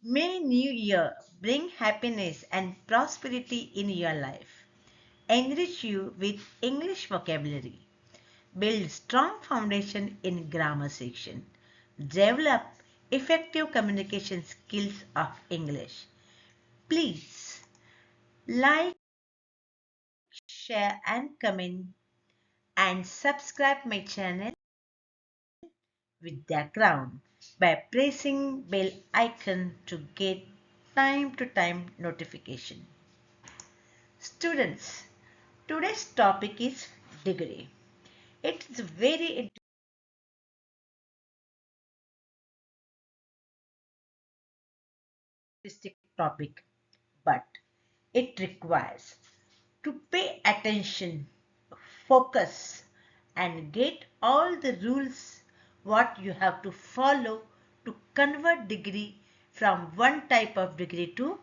May New Year bring happiness and prosperity in your life, enrich you with English vocabulary, build strong foundation in grammar section, develop effective communication skills of English. Please like, share and comment and subscribe my channel with background by pressing bell icon to get time to time notification. Students, today's topic is degree. It is a very interesting topic, but it requires to pay attention, focus, and get all the rules what you have to follow to convert degree from one type of degree to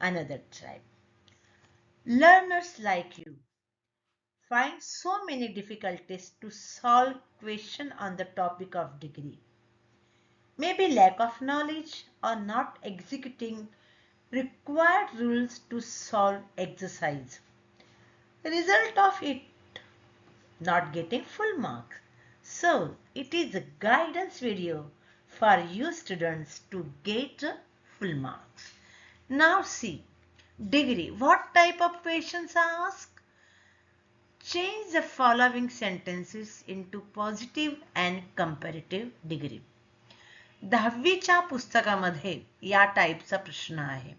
another type. Learners like you find so many difficulties to solve question on the topic of degree. Maybe lack of knowledge or not executing required rules to solve exercise. The result of it not getting full marks. So it is a guidance video for you students to get full marks. Now see, degree. What type of questions are asked? Change the following sentences into positive and comparative degree. 10वीच्या पुस्तकामध्ये या टाईपचा प्रश्न आहे.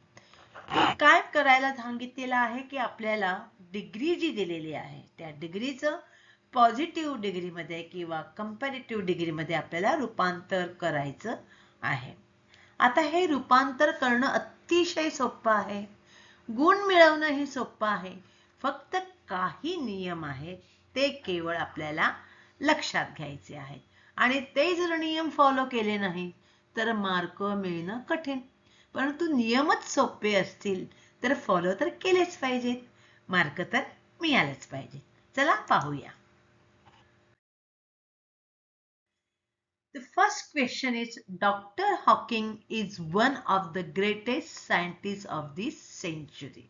काय करायला सांगितलेलं आहे की आपल्याला डिग्री जी दिलेली आहे त्या डिग्रीचं पॉझिटिव्ह डिग्रीमध्ये किंवा कंपॅरेटिव्ह डिग्रीमध्ये आपल्याला रूपांतर करायचं आहे. आता हे रूपांतर करणं अतिशय सोपं आहे. गुण मिळवणंही सोपं आहे. फक्त काही नियम आहेत ते केवळ आपल्याला लक्षात घ्यायचे आहेत आणि ते जर नियम फॉलो केले नाही तर मार्क मिळणं कठीण. परंतु नियमच सोपे असतील तर फॉलो तर केलेच पाहिजेत, मार्क तर मिळालेच पाहिजे. चला पाहूया. The first question is, Dr. Hawking is one of the greatest scientists of this century.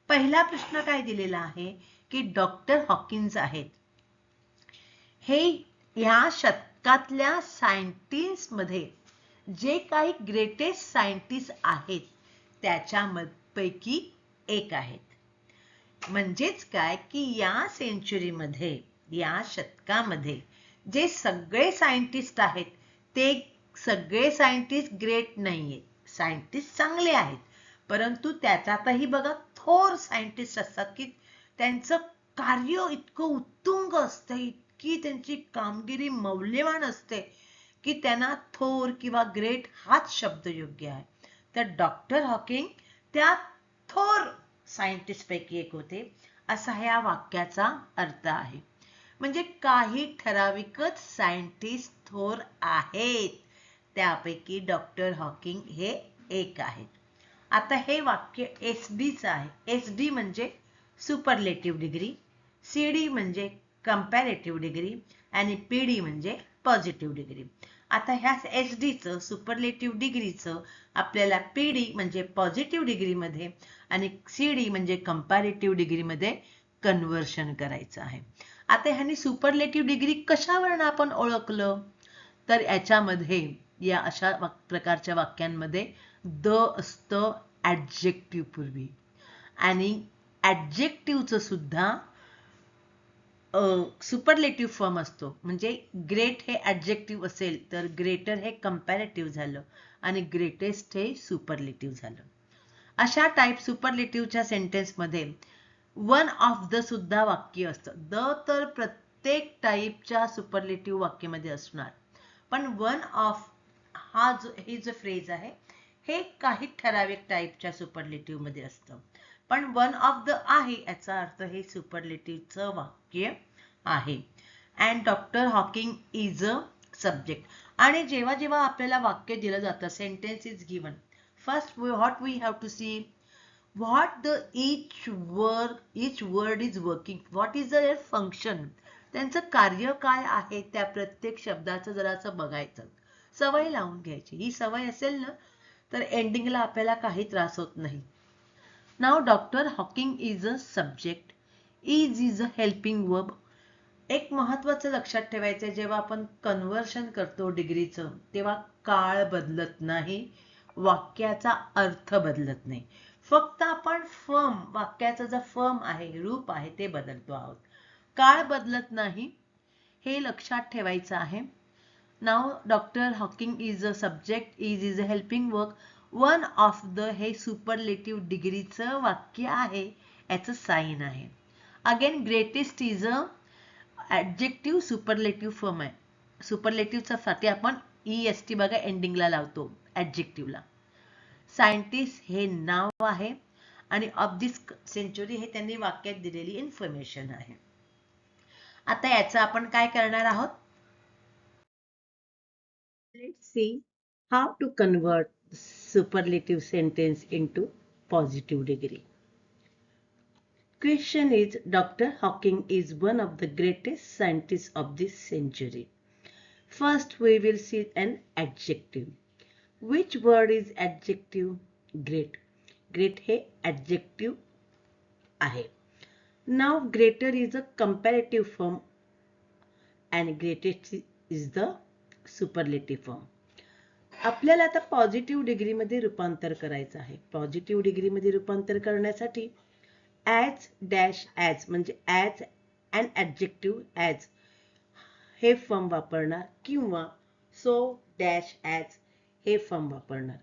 पहिला प्रश्न काय दिलेला आहे की डॉक्टर हॉकिन्स आहेत. हे या शतकातल्या सायंटिस्टमध्ये जे काही ग्रेटेस्ट सायंटिस्ट आहेत त्याच्यापैकी एक आहेत. म्हणजेच काय की या सेंचुरीमध्ये या शतकामध्ये जे सगळे सायंटिस्ट आहेत ते सगळे सायंटिस्ट ग्रेट नाहीयेत. सायंटिस्ट चांगले आहेत परंतु त्याच्यातही बघा थोर सायंटिस्ट असतात की त्यांचं कार्य इतकं उत्तुंग असतं, इतकी त्यांची कामगिरी मौल्यवान असते की त्यांना थोर किंवा ग्रेट हाच शब्द योग्य आहे. तर डॉक्टर हॉकिंग त्या थोर सायंटिस्ट पैकी एक होते असा ह्या वाक्याचा अर्थ आहे. म्हणजे काही ठराविकच सायंटिस्ट थोर आहेत त्यापैकी डॉक्टर हॉकिंग हे एक आहेत. आता हे वाक्य एसडीचं आहे. एसडी म्हणजे सुपरलेटिव्ह डिग्री, सीडी म्हणजे कंपॅरेटिव्ह डिग्री आणि पीडी म्हणजे पॉझिटिव्ह डिग्री. आता ह्या एसडीचं सुपरलेटिव्ह डिग्रीचं आपल्याला पीडी म्हणजे पॉझिटिव्ह डिग्रीमध्ये आणि सीडी म्हणजे कंपॅरेटिव्ह डिग्रीमध्ये कन्व्हर्शन करायचं आहे. आता ह्यांनी सुपरलेटिव्ह डिग्री कशावरून आपण ओळखलं तर याच्यामध्ये या अशा प्रकारच्या वाक्यांमध्ये द असतं ॲडजेक्टिव्ह पूर्वी आणि ॲडजेक्टिव्हचं सुद्धा सुपरलेटिव्ह फॉर्म असतो. म्हणजे ग्रेट हे ॲडजेक्टिव्ह असेल तर ग्रेटर हे कंपॅरेटिव्ह झालं आणि ग्रेटेस्ट हे सुपरलेटिव्ह झालं. अशा टाईप सुपरलेटिव्हच्या सेंटेन्समध्ये वन ऑफ द सुद्धा वाक्य असतं. द तर प्रत्येक टाईपच्या सुपरलेटिव्ह वाक्यामध्ये असणार पण वन ऑफ ही जो फ्रेज आहे हे काही ठराविक टाईपच्या सुपरलेटिव्ह मध्ये असतं. पण वन ऑफ द आहे याचा अर्थ हे सुपरलेटिव्हचं वाक्य आहे. And doctor Hawking is a subject. आणि जेव्हा जेव्हा आपल्याला वाक्य दिलं जातं sentence is given first what we have to see what the each word is working, what is their function, त्यांचं कार्य काय आहे त्या प्रत्येक शब्दाचं जरासं बघायचं, सवय लावून घ्यायची. ही सवय असेल ना तर एंडिंगला आपल्याला काही त्रास होत नाही. Now doctor Hawking is a subject, is a helping verb. एक महत्त्वाचं लक्षात ठेवायचं आहे, जेव्हा आपण कन्व्हर्शन करतो डिग्रीचं तेव्हा काळ बदलत नाही, वाक्याचा अर्थ बदलत नाही. फक्त आपण फर्म, वाक्याचं जे फर्म आहे, रूप आहे ते बदलतो आहोत. काळ बदलत नाही, हे लक्षात ठेवायचं आहे. Now doctor Hawking is a subject, is a helping work. One of the हे सुपरलेटिव्ह डिग्रीचं वाक्य आहे, याचं साइन आहे. Again greatest is a adjective superlative form आहे. सुपरलेटिव्हच्या साठी आपण EST बघा एंडिंगला लावतो ॲडजेक्टिव्हला. सायंटिस्ट हे नाव आहे आणि ऑफ दिस सेंचुरी हे त्यांनी वाक्यात दिलेली इन्फॉर्मेशन आहे. आता याचं आपण काय करणार आहोत? Let's see how to convert superlative sentence into positive degree. Question is, Dr. Hawking is one of the greatest scientists of this century. First, we will see an adjective. Which word is adjective? Great. Great हे adjective आहे. Now, greater is a comparative form and greatest is the superlative form. आपल्याला आता positive डिग्रीमध्ये रूपांतर करायचं आहे. Positive डिग्रीमध्ये रूपांतर करण्यासाठी ॲज डॅश ॲज म्हणजे ॲज अँड ॲडजेक्टिव्ह ॲज हे फॉर्म वापरणार किंवा सो डॅश ॲज हे फॉर्म वापरणार.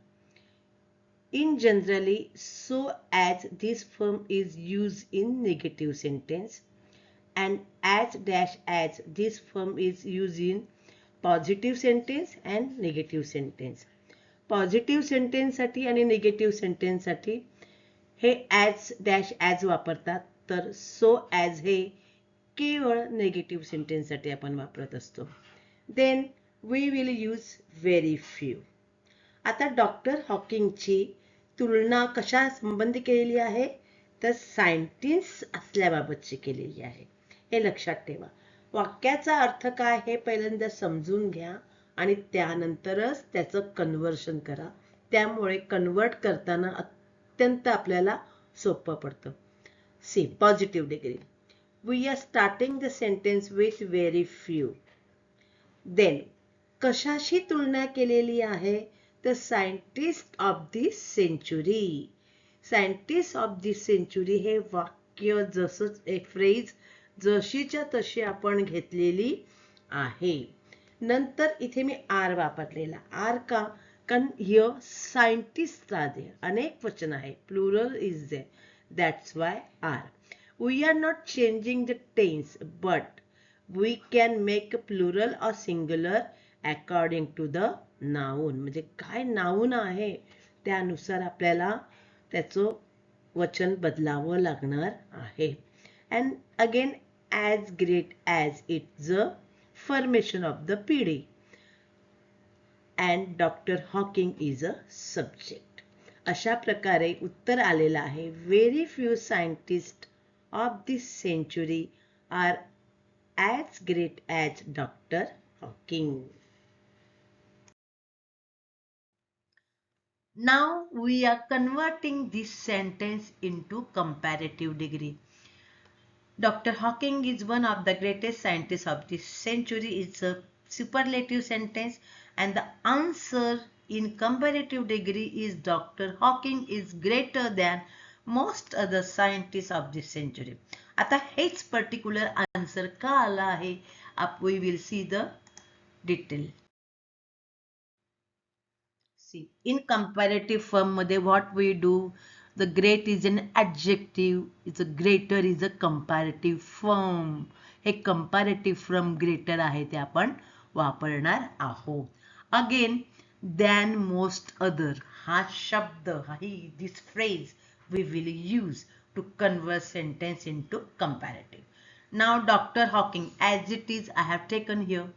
In generally, so as this form is used in negative sentence and as dash as this form is used in positive sentence and negative sentence. Positive sentence साठी आणि negative sentence साठी हे as dash as वापरतात, तर so as हे केवळ negative sentence साठी आपण वापरत असतो. Then we will use very few. आता डॉक्टर हॉकिंगची तुलना कशा संबंधी केलेली आहे, तर सायंटिस्ट असल्याबाबतची केलेली आहे. हे लक्षात ठेवा. वाक्याचा अर्थ काय हे पहिल्यांदा समजून घ्या आणि त्यानंतरच त्याचं कन्व्हर्शन करा. त्यामुळे कन्वर्ट करताना अत्यंत आपल्याला सोपं पडतं. See positive degree. We are starting the sentence with very few. Then कशाशी तुलना केलेली आहे, the scientist of this century. Scientist of this century हे वाक्य जसंच एक फ्रेज जशीच्या तशी आपण घेतलेली आहे. नंतर इथे मी आर वापरलेला. आर का? कारण हिअर सायंटिस्ट आधी अनेक वचन आहे, plural is there, that's why are. We are not changing the tense but we can make plural or singular according to the noun. म्हणजे काय नाऊन आहे त्यानुसार आपल्याला त्याचं वचन बदलावं लागणार आहे. And again as great as its a formation of the पिढी and doctor Hawking is a subject. अशा प्रकारे उत्तर आलेलं आहे. Very few scientist of this century are as great as doctor Hawking. Now we are converting this sentence into comparative degree. Dr. Hawking is one of the greatest scientists of this century. It's a superlative sentence and the answer in comparative degree is Dr. Hawking is greater than most other scientists of this century. आता हेच particular answer का आला आहे, we will see the detail. See, in comparative form मध्ये what we do, the great is an adjective, it's a greater is a comparative form. हे comparative from greater आहे ते आपण वापरणार आहोत. Again, than most other हा शब्द this phrase we will use to convert sentence into comparative. Now Dr. Hawking, as it is I have taken here.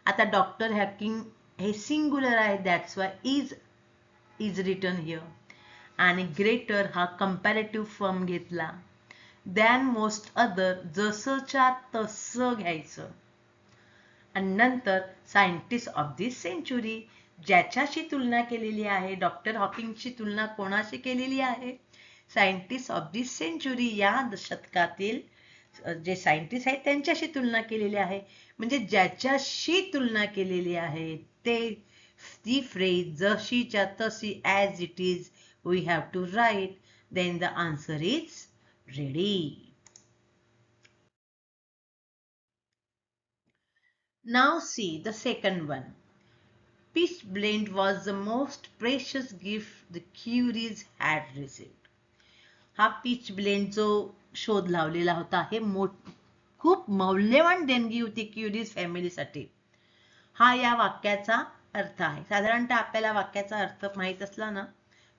आता Dr. Hawking हे सिंगुलर आहे, that's why is written here. आणि greater हा comparative form घेतला. Than most other जसंच्या तसं घ्यायचं. आणि नंतर सायंटिस्ट ऑफ दिस सेंचुरी ज्याच्याशी तुलना केलेली आहे, डॉक्टर हॉकिंगची तुलना कोणाशी केलेली आहे? सायंटिस्ट ऑफ दी सेंचुरी, या शतकातील जे सायंटिस्ट आहेत त्यांच्याशी तुलना केलेली आहे. म्हणजे ज्याच्याशी तुलना केलेली आहे ते ती फ्रेज जशीच्या तशी as it is we have to write, then the answer is ready. Now see the second one. Pitchblende was the most precious gift the Curies had received. हा pitchblende जो शोध लावलेला होता हे खूप मौल्यवान देणगी होती क्युरीज फॅमिलीसाठी. हा या वाक्याचा अर्थ आहे. साधारणतः आपल्याला वाक्याचा अर्थ माहित असला ना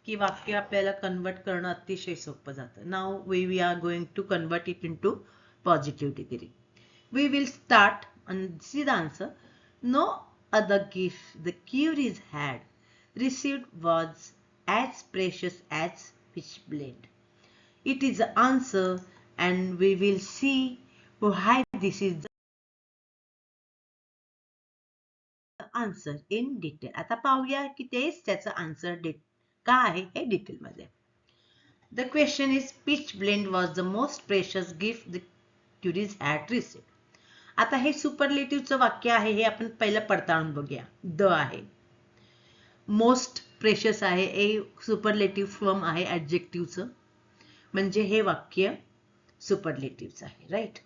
की वाक्य आपल्याला कन्वर्ट करणं अतिशय सोपं जातं. Now we are going to convert it into positive degree. We will start and see the answer. No other gift the Curies had received was as precious as pitchblende. It is the answer and we will see why this is the answer in detail. आता पाहूया की तेच त्याचं answer का आहे हे detail मध्ये. The question is pitchblende was the most precious gift the Curies had received. आता हे सुपरलेटिव्हचं वाक्य आहे हे आपण पहिलं पडताळून बघूया. द आहे, मोस्ट प्रेशियस आहे, ए सुपरलेटिव्ह फॉर्म आहे ऍडजेक्टिव्हचं, म्हणजे हे वाक्य सुपरलेटिव्हचं आहे. राईट.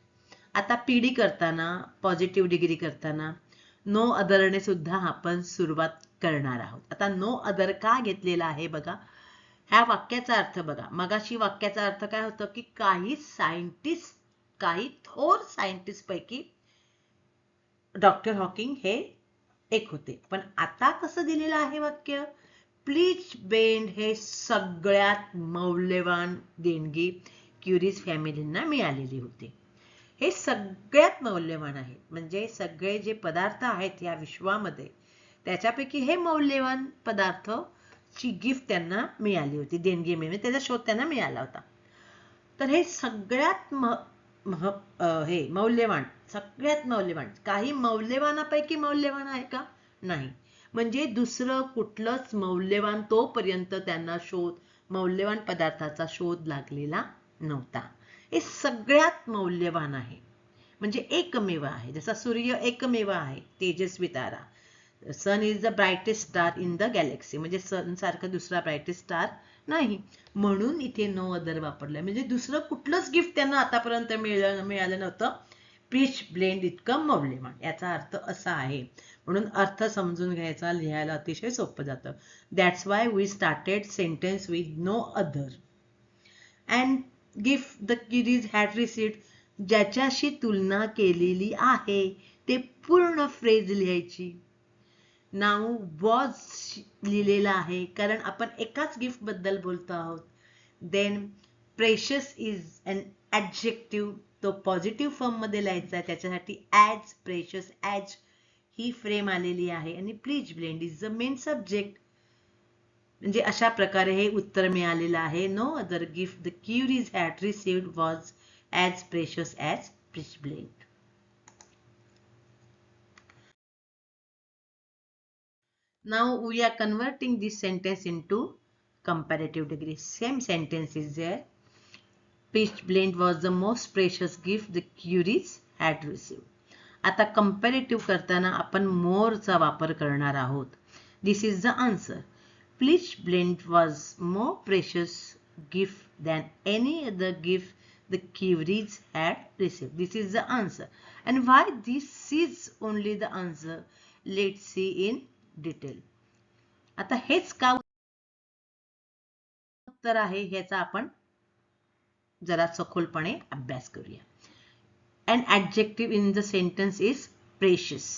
आता पीडी करताना पॉझिटिव्ह डिग्री करताना नो अदरने सुद्धा आपण सुरुवात करणार आहोत. आता नो अदर का घेतलेला आहे बघा. ह्या वाक्याचा अर्थ बघा. मगाशी वाक्याचा अर्थ काय होतं की काही सायंटिस्ट, काही थोर सायंटिस्ट पैकी डॉक्टर हॉकिंग हे एक होते. पण आता कसं दिलेलं आहे वाक्य? pitchblende हे सगळ्यात मौल्यवान देणगी क्युरीज फॅमिलींना मिळालेली होती. हे सगळ्यात मौल्यवान आहे. म्हणजे सगळे जे पदार्थ आहेत या विश्वामध्ये त्याच्यापैकी हे मौल्यवान पदार्थ ची गिफ्ट त्यांना मिळाली होती, देणगी मिळाली, त्याचा शोध त्यांना मिळाला होता. तर हे सगळ्यात हे मौल्यवान, सगळ्यात मौल्यवान, काही मौल्यवानापैकी मौल्यवान आहे का? नाही. म्हणजे दुसरं कुठलंच मौल्यवान तोपर्यंत त्यांना मौल्यवान पदार्थाचा शोध लागलेला नव्हता. हे सगळ्यात मौल्यवान आहे, म्हणजे एकमेव आहे. जसा सूर्य एकमेव आहे, तेजस्वी तारा. Sun is the brightest star in the galaxy, म्हणजे सन सारखं दुसरा ब्राइटेस्ट स्टार नाही. म्हणून इथे नो अदर वापरलं, म्हणजे दुसरं कुठलंच गिफ्ट त्यांना आतापर्यंत मिळालं नव्हतं pitchblende इतकं मौल्यवान. याचा अर्थ असा आहे. म्हणून अर्थ समजून घ्यायचा, लिहायला अतिशय सोपं जातं. That's why we started sentence with no other. And gift the Curies had received, ज्याच्याशी तुलना केलेली आहे ते पूर्ण फ्रेज लिहायची. नाव वॉज लिहिलेला आहे कारण आपण एकाच गिफ्ट बद्दल बोलतो आहोत. Then precious is an adjective, तो पॉझिटिव्ह फॉर्म मध्ये लिहायचा आहे, त्याच्यासाठी ॲज, प्रेशियस ॲज ही फ्रेम आलेली आहे. आणि pitchblende is the main subject. म्हणजे अशा प्रकारे हे उत्तर मिळालेलं आहे. No other gift the Curies had received was as precious as pitchblende. Now we are converting this sentence into comparative degree. Same sentence is there. Pitchblende was the most precious gift the Curies had received. आता comparative करताना आपण more चा वापर करणार आहोत. This is the answer. Pitchblende was more precious gift than any other gift the Curies had received. This is the answer. And why this is only the answer? Let's see in detail. आता हेच का उत्तर आहे ह्याचा आपण जरा सखोलपणे अभ्यास करूया. An adjective in the sentence is precious.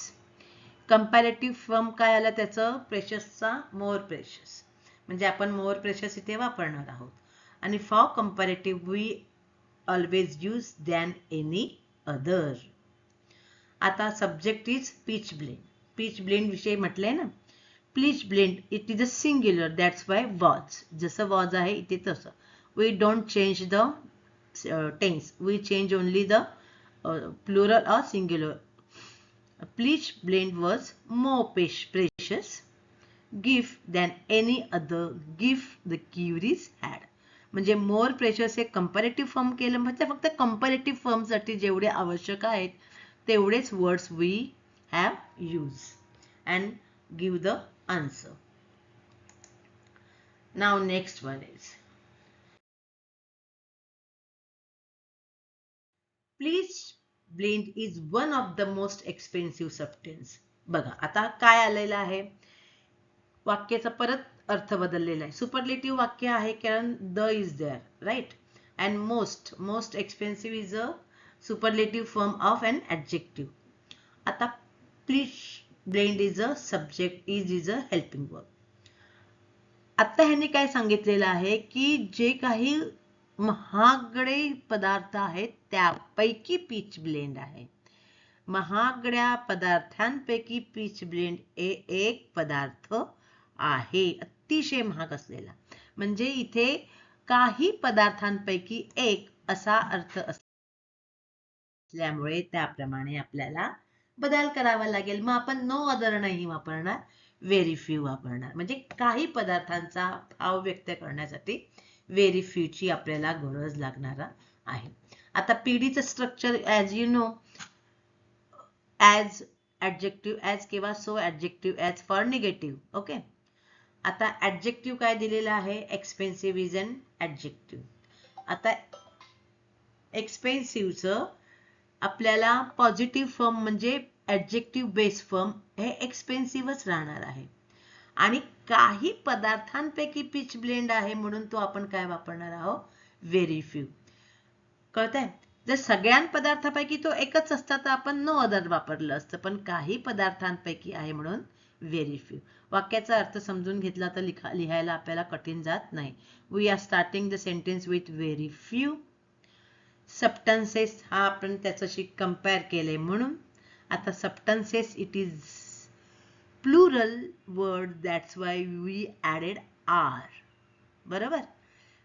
Comparative form काय आला त्याचं? प्रेशियसचा मोर प्रेशियस, म्हणजे आपण मोर प्रेशियस इथे वापरणार आहोत. आणि for comparative we always use than any other. आता सब्जेक्ट इज pitchblende. pitchblende विषयी म्हटलंय ना. pitchblende it is a singular, that's why was. जसं वॉज आहे इथे तसं. We don't change the tense, we change only the plural or singular. Pitchblende was more precious gift than any other gift the Curies had. म्हणजे more precious हे comparative form केलं म्हणजे फक्त comparative फॉर्मसाठी जेवढे आवश्यक आहेत तेवढेच words we have use and give the answer. Now next one is please blend is one of the most expensive substance. बघा आता काय आलेलं आहे, वाक्याचा परत अर्थ बदललेला आहे. सुपरलेटिव्ह वाक्य आहे कारण the is there, right, and most expensive is a superlative form of an adjective. आता please blend is a subject, is a helping verb. आता ह्यांनी काय सांगितलेलं आहे की जे काही महागडे पदार्थ आहेत त्यापैकी पीच ब्लेंड आहे. महागड्या पदार्थांपैकी पीच ब्लेंड हे एक पदार्थ आहे, अतिशय महाग असलेला. म्हणजे इथे काही पदार्थांपैकी एक असा अर्थ असल्यामुळे त्याप्रमाणे आपल्याला बदल करावा लागेल. मग आपण नो अदर नाही वापरणार, व्हेरी फ्यू वापरणार. म्हणजे काही पदार्थांचा भाव व्यक्त करण्यासाठी व्हेरी फ्यूची आपल्याला गरज लागणार आहे. आता पीडीचं structure as you know, as adjective, as किंवा so adjective, as for negative. Okay. आता ॲडजेक्टिव्ह काय दिलेलं आहे, एक्सपेन्सिव्ह इज अन ॲडजेक्टिव्ह. आता एक्सपेन्सिव्हचं आपल्याला पॉझिटिव्ह फॉर्म म्हणजे ॲडजेक्टिव्ह बेस फॉर्म हे एक्सपेन्सिव्हच राहणार आहे. आणि काही पदार्थांपैकी पीच ब्लेंड आहे म्हणून तो आपण काय वापरणार आहोत, व्हेरी फ्यू. कळतंय? जर सगळ्या पदार्थांपैकी तो एकच असता तर आपण नो अदर वापरलं असतं, पण काही पदार्थांपैकी आहे म्हणून व्हेरी फ्यू. वाक्याचा अर्थ समजून घेतला तर लिहायला आपल्याला कठीण जात नाही. We are starting the sentence with very few. Substances हा आपण त्याच्याशी कंपेअर केले म्हणून. आता substances it is plural word, that's why we added are. बरोबर,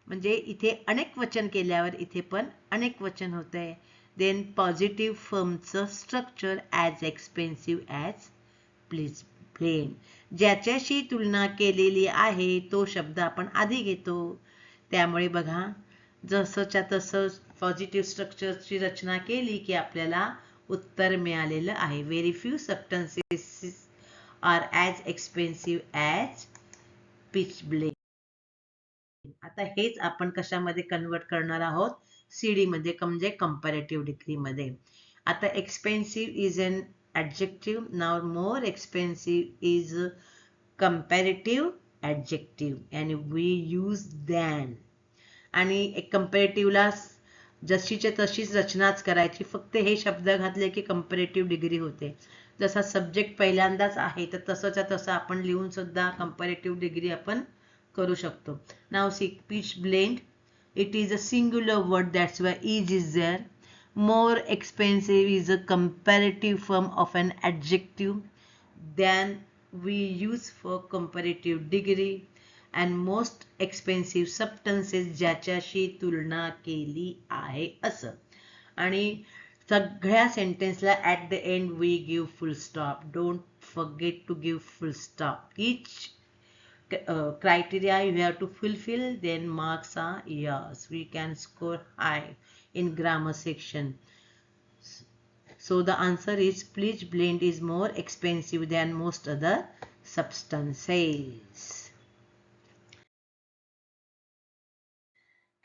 म्हणजे इथे अनेक वचन केल्यावर इथे पण अनेक वचन होतंय. देन पॉझिटिव्ह फॉर्मचं structure as expensive as please blend. ज्याच्याशी तुलना केलेली आहे तो शब्द आपण आधी घेतो. त्यामुळे बघा जसंच्या तसं पॉझिटिव्ह स्ट्रक्चरची रचना केली की आपल्याला उत्तर मिळालेलं आहे. Very few substances are as expensive as pitchblende. आता हेच आपण कशामध्ये कन्वर्ट करणार आहोत, सीडी मध्ये, म्हणजे कंपॅरेटिव्ह डिग्री मध्ये. आता expensive is an adjective. Now more expensive is comparative adjective and we use than. आणि एक कंपॅरेटिव्हला जशीच्या तशीच रचनाच करायची, फक्त हे शब्द घातले की कंपॅरेटिव्ह डिग्री होते. जसा सब्जेक्ट पहिल्यांदाच आहे तर तसंच्या तसं आपण लिहून सुद्धा कंपॅरेटिव्ह डिग्री आपण करू शकतो. Now see peach blend, it is a singular word, that's why is there. More expensive is a comparative form of an adjective than we use for comparative degree. And most expensive substances ज्याच्याशी तुलना केली आहे असं. आणि सगळ्या सेंटेन्सला at the end we give full stop. Don't forget to give full stop. each criteria you have to fulfill, then marks are yours. We can score high in grammar section. So the answer is please blend is more expensive than most other substances.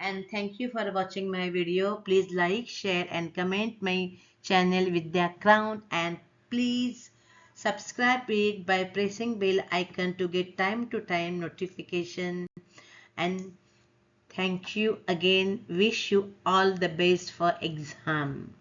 And thank you for watching my video. Please like, share and comment my channel Vidya Crown, and please subscribe it by pressing bell icon to get time to time notification. And thank you again. Wish you all the best for exam.